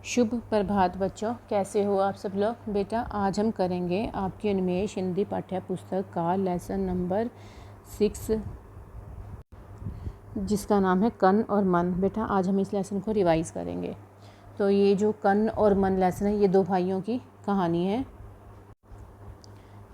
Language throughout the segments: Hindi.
शुभ प्रभात बच्चों, कैसे हो आप सब लोग। बेटा आज हम करेंगे आपकी उन्मेष हिंदी पाठ्य पुस्तक का लेसन नंबर 6 जिसका नाम है कन और मन। बेटा आज हम इस लेसन को रिवाइज़ करेंगे। तो ये जो कन और मन लेसन है ये दो भाइयों की कहानी है।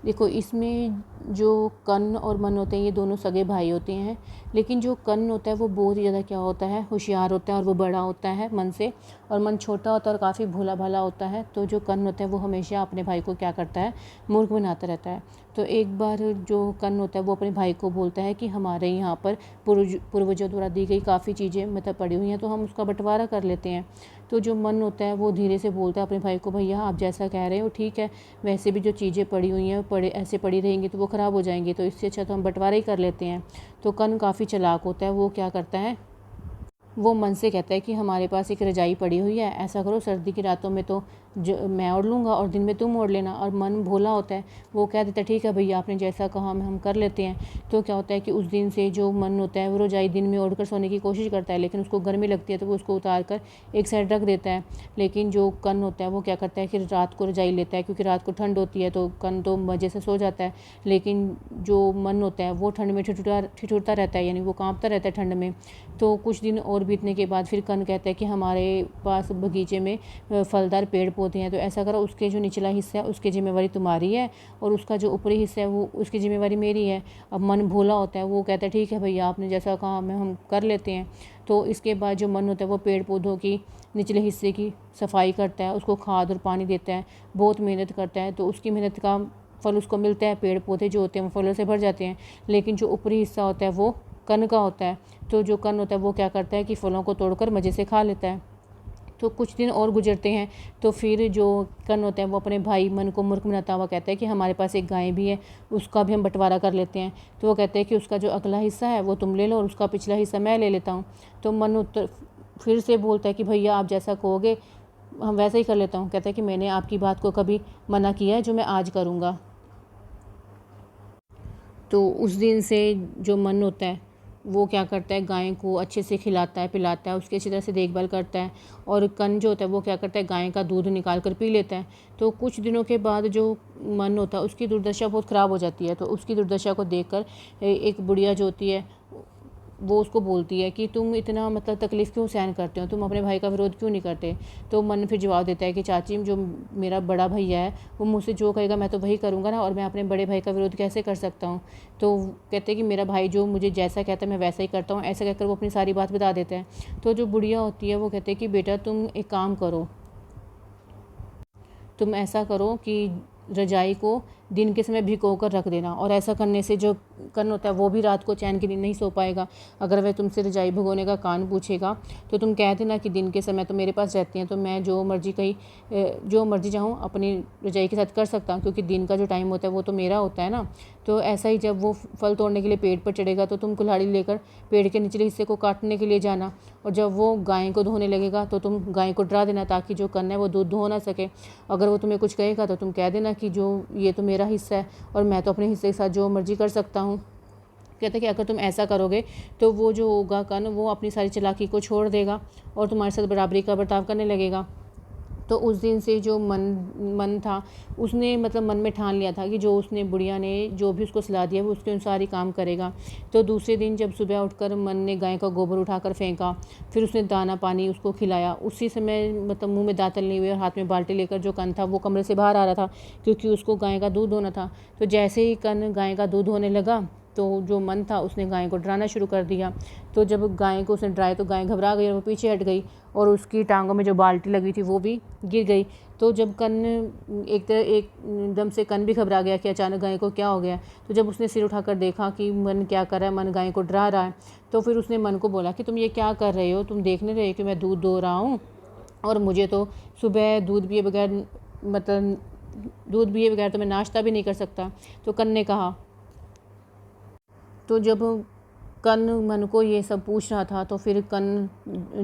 देखो इसमें जो कन और मन होते हैं ये दोनों सगे भाई होते हैं, लेकिन जो कन होता है वो बहुत ही ज़्यादा क्या होता है, होशियार होता है और वो बड़ा होता है मन से, और मन छोटा होता है और काफ़ी भोला भाला होता है। तो जो कन होता है वो हमेशा अपने भाई को क्या करता है, मूर्ख बनाता रहता है। तो एक बार जो कन होता है वो अपने भाई को बोलता है कि हमारे यहाँ पर पूर्वजों द्वारा दी गई काफ़ी चीज़ें मतलब पड़ी हुई हैं, तो हम उसका बंटवारा कर लेते हैं। तो जो मन होता है वो धीरे से बोलता है अपने भाई को, भैया आप जैसा कह रहे हो ठीक है, वैसे भी जो चीज़ें पड़ी हुई हैं ऐसे पड़ी रहेंगी तो वो ख़राब हो जाएंगी, तो इससे अच्छा तो हम बंटवारा ही कर लेते हैं। तो कन काफ़ी चालाक होता है, वो क्या करता है, वो मन से कहता है कि हमारे पास एक रजाई पड़ी हुई है, ऐसा करो सर्दी की रातों में तो मैं ओढ़ लूँगा और दिन में तुम ओढ़ लेना। और मन भोला होता है, वो कह देता है ठीक है भैया आपने जैसा कहा हम कर लेते हैं। तो क्या होता है कि उस दिन से जो मन होता है वो रजाई दिन में ओढ़ कर सोने की कोशिश करता है, लेकिन उसको गर्मी लगती है तो वो उसको उतार कर एक साइड रख देता है। लेकिन जो कन होता है वो क्या करता है कि रात को रजाई लेता है, क्योंकि रात को ठंड होती है तो कन तो मज़े से सो जाता है, लेकिन जो मन होता है वो ठंड में ठिठुरता रहता है, यानी वो काँपता रहता है ठंड में। तो कुछ दिन और बीतने के बाद फिर कन कहता है कि हमारे पास बगीचे में फलदार पेड़ पौधे हैं, तो ऐसा करो उसके जो निचला हिस्सा है उसकी जिम्मेवारी तुम्हारी है और उसका जो ऊपरी हिस्सा है वो उसकी जिम्मेवारी मेरी है। अब मन भोला होता है, वो कहता है ठीक है भैया आपने जैसा कहा हम कर लेते हैं। तो इसके बाद जो मन होता है वो पेड़ पौधों की निचले हिस्से की सफाई करता है, उसको खाद और पानी देता है, बहुत मेहनत करता है। तो उसकी मेहनत का फल उसको मिलता है, पेड़ पौधे जो होते हैं वो फलों से भर जाते हैं। लेकिन जो ऊपरी हिस्सा होता है वो कन का होता है। तो जो कन होता है वो क्या करता है कि फलों को तोड़कर मज़े से खा लेता है। तो कुछ दिन और गुजरते हैं, तो फिर जो कन होता है वो अपने भाई मन को मूर्ख बनाता हुआ कहता है कि हमारे पास एक गाय भी है, उसका भी हम बंटवारा कर लेते हैं। तो वो कहते हैं कि उसका जो अगला हिस्सा है वो तुम ले लो और उसका पिछला हिस्सा मैं ले लेता हूँ। तो मन उत्तर फिर से बोलता है कि भैया आप जैसा कहोगे हम वैसा ही कर लेता हूँ। कहता है कि मैंने आपकी बात को कभी मना किया है जो मैं आज करूँगा। तो उस दिन से जो मन होता है वो क्या करता है, गाय को अच्छे से खिलाता है पिलाता है, उसकी अच्छी तरह से देखभाल करता है। और कन जो होता है वो क्या करता है, गाय का दूध निकाल कर पी लेता है। तो कुछ दिनों के बाद जो मन होता है उसकी दुर्दशा बहुत ख़राब हो जाती है। तो उसकी दुर्दशा को देखकर एक बुढ़िया जो होती है वो उसको बोलती है कि तुम इतना मतलब तकलीफ़ क्यों सहन करते हो, तुम अपने भाई का विरोध क्यों नहीं करते। तो मन फिर जवाब देता है कि चाची जो मेरा बड़ा भैया है वो मुझसे जो कहेगा मैं तो वही करूँगा ना, और मैं अपने बड़े भाई का विरोध कैसे कर सकता हूँ। तो कहते हैं कि मेरा भाई जो मुझे जैसा कहता है मैं वैसा ही करता हूँ, ऐसा कहकर वो अपनी सारी बात बता देता है। तो जो बुढ़िया होती है वो कहते हैं कि बेटा तुम एक काम करो, तुम ऐसा करो कि रजाई को दिन के समय भिगो कर रख देना, और ऐसा करने से जो कन होता है वो भी रात को चैन की नींद नहीं सो पाएगा। अगर वह तुमसे रजाई भिगोने का कान पूछेगा तो तुम कह देना कि दिन के समय तो मेरे पास रहती हैं, तो मैं जो मर्जी चाहूँ अपनी रजाई के साथ कर सकता हूँ, क्योंकि दिन का जो टाइम होता है वो तो मेरा होता है ना। तो ऐसा ही जब वो फल तोड़ने के लिए पेड़ पर चढ़ेगा तो तुम कुल्हाड़ी लेकर पेड़ के निचले हिस्से को काटने के लिए जाना, और जब वो गाय को धोने लगेगा तो तुम गाय को डरा देना ताकि जो कन है वो दूध धो ना सके। अगर वो तुम्हें कुछ कहेगा तो तुम कह देना कि जो ये तो मेरा हिस्सा है और मैं तो अपने हिस्से के साथ जो मर्जी कर सकता हूँ। कहते हैं कि अगर तुम ऐसा करोगे तो वो जो होगा कन वो अपनी सारी चालाकी को छोड़ देगा और तुम्हारे साथ बराबरी का बर्ताव करने लगेगा। तो उस दिन से जो मन था उसने मतलब मन में ठान लिया था कि जो उसने बुढ़िया ने जो भी उसको सलाह दिया वो उसके अनुसार ही काम करेगा। तो दूसरे दिन जब सुबह उठकर मन ने गाय का गोबर उठाकर फेंका, फिर उसने दाना पानी उसको खिलाया। उसी समय मतलब मुंह में दांतन लिए हुए और हाथ में बाल्टी लेकर जो कन था वो कमरे से बाहर आ रहा था, क्योंकि उसको गाय का दूध होना था। तो जैसे ही कन गाय का दूध होने लगा तो जो मन था उसने गाय को डराना शुरू कर दिया। तो जब गाय को उसने डराया तो गाय घबरा गई और वो पीछे हट गई, और उसकी टांगों में जो बाल्टी लगी थी वो भी गिर गई। तो जब कन एकदम से कन भी घबरा गया कि अचानक गाय को क्या हो गया। तो जब उसने सिर उठाकर देखा कि मन क्या कर रहा है, मन गाय को डरा रहा है, तो फिर उसने मन को बोला कि तुम ये क्या कर रहे हो, तुम देख नहीं रहे कि मैं दूध दो रहा हूँ, और मुझे तो सुबह दूध पिए बगैर तो मैं नाश्ता भी नहीं कर सकता। तो कन ने कहा, तो जब कन मन को ये सब पूछ रहा था तो फिर कन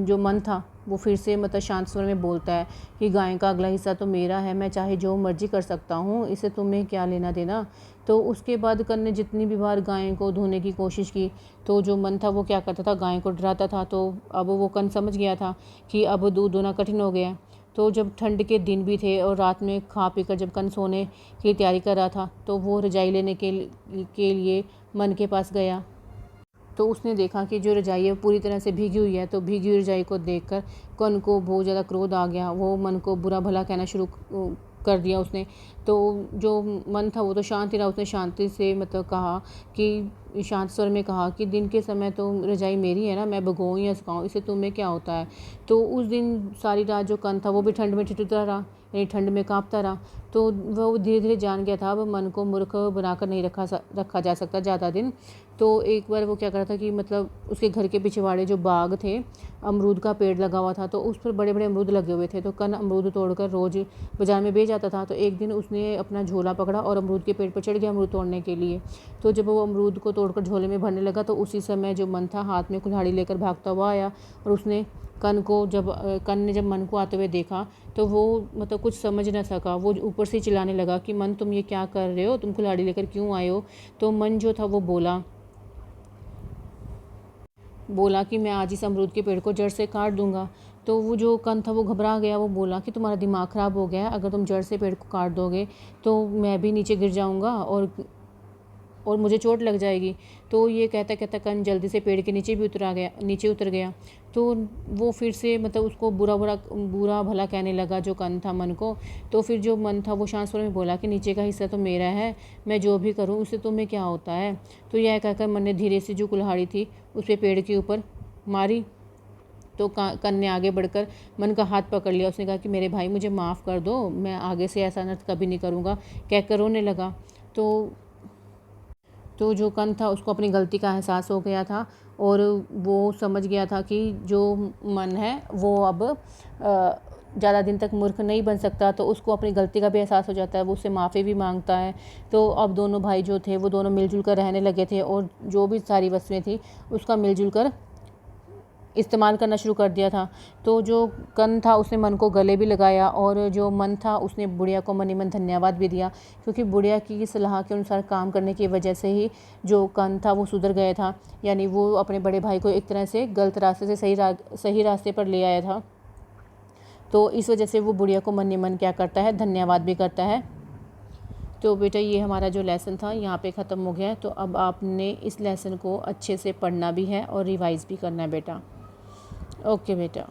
जो मन था वो फिर से मतलब शांत स्वर में बोलता है कि गाय का अगला हिस्सा तो मेरा है, मैं चाहे जो मर्जी कर सकता हूँ, इसे तुम्हें क्या लेना देना। तो उसके बाद कन ने जितनी भी बार गाय को धोने की कोशिश की तो जो मन था वो क्या करता था, गाय को डराता था। तो अब वो कन समझ गया था कि अब दूध धोना कठिन हो गया। तो जब ठंड के दिन भी थे और रात में खा पी कर जब कन सोने की तैयारी कर रहा था तो वो रजाई लेने के लिए मन के पास गया। तो उसने देखा कि जो रजाई है पूरी तरह से भीगी हुई है। तो भीगी हुई रजाई को देखकर कन को बहुत ज़्यादा क्रोध आ गया। वो मन को बुरा भला कहना शुरू कर दिया उसने। तो जो मन था वो तो शांत ही रहा। उसने शांति से मतलब कहा कि शांत स्वर में कहा कि दिन के समय तो रजाई मेरी है ना, मैं भगोऊँ या सुखाऊँ, इससे तुम्हें क्या होता है। तो उस दिन सारी रात जो कन था वो भी ठंड में ठिठुरता रहा, यानी ठंड में काँपता रहा। तो वो धीरे धीरे जान गया था अब मन को मूर्ख बनाकर नहीं रखा जा सकता ज़्यादा दिन। तो एक बार वो क्या कर रहा था कि मतलब उसके घर के पिछवाड़े जो बाग थे, अमरूद का पेड़ लगा हुआ था, तो उस पर बड़े बड़े अमरूद लगे हुए थे। तो कन अमरूद तोड़कर रोज़ बाज़ार में बेच जाता था। तो एक दिन उसने अपना झोला पकड़ा और अमरूद के पेड़ पर चढ़ गया अमरूद तोड़ने के लिए। तो जब वो अमरूद को तोड़कर झोले में भरने लगा तो उसी समय जो मन था हाथ में कुल्हाड़ी लेकर भागता हुआ आया। और उसने कन ने जब मन को आते हुए देखा तो वो मतलब कुछ समझ ना सका। वो ऊपर से चिल्लाने लगा कि मन, तुम ये क्या कर रहे हो, तुम कुल्हाड़ी लेकर क्यों आए हो। तो मन जो था वो बोला कि मैं आज इस अमरूद के पेड़ को जड़ से काट दूंगा। तो वो जो कन था वो घबरा गया। वो बोला कि तुम्हारा दिमाग ख़राब हो गया है, अगर तुम जड़ से पेड़ को काट दोगे तो मैं भी नीचे गिर जाऊंगा और मुझे चोट लग जाएगी। तो ये कहता कहता कन जल्दी से पेड़ के नीचे उतर गया। तो वो फिर से मतलब उसको बुरा भला कहने लगा जो कन था मन को। तो फिर जो मन था वो शांत स्वर में बोला कि नीचे का हिस्सा तो मेरा है, मैं जो भी करूँ उससे तुम्हें क्या होता है। तो यह कहकर मन ने धीरे से जो कुल्हाड़ी थी उस पर पेड़ के ऊपर मारी। तो कन ने आगे बढ़कर मन का हाथ पकड़ लिया। उसने कहा कि मेरे भाई मुझे माफ़ कर दो, मैं आगे से ऐसा अनर्थ कभी नहीं करूँगा, कहकर रोने लगा। तो जो कन था उसको अपनी गलती का एहसास हो गया था और वो समझ गया था कि जो मन है वो अब ज़्यादा दिन तक मूर्ख नहीं बन सकता। तो उसको अपनी गलती का भी एहसास हो जाता है, वो उससे माफ़ी भी मांगता है। तो अब दोनों भाई जो थे वो दोनों मिलजुल कर रहने लगे थे और जो भी सारी वस्तुएं थी उसका मिलजुल कर इस्तेमाल करना शुरू कर दिया था। तो जो कन था उसने मन को गले भी लगाया और जो मन था उसने बुढ़िया को मन ही मन धन्यवाद भी दिया, क्योंकि बुढ़िया की सलाह के अनुसार काम करने की वजह से ही जो कन था वो सुधर गया था। यानी वो अपने बड़े भाई को एक तरह से गलत रास्ते से सही रास्ते पर ले आया था। तो इस वजह से वो बुढ़िया को मन ही मन क्या करता है, धन्यवाद भी करता है। तो बेटा ये हमारा जो लेसन था यहाँ पे ख़त्म हो गया है। तो अब आपने इस लेसन को अच्छे से पढ़ना भी है और रिवाइज़ भी करना है बेटा। ओके बेटा।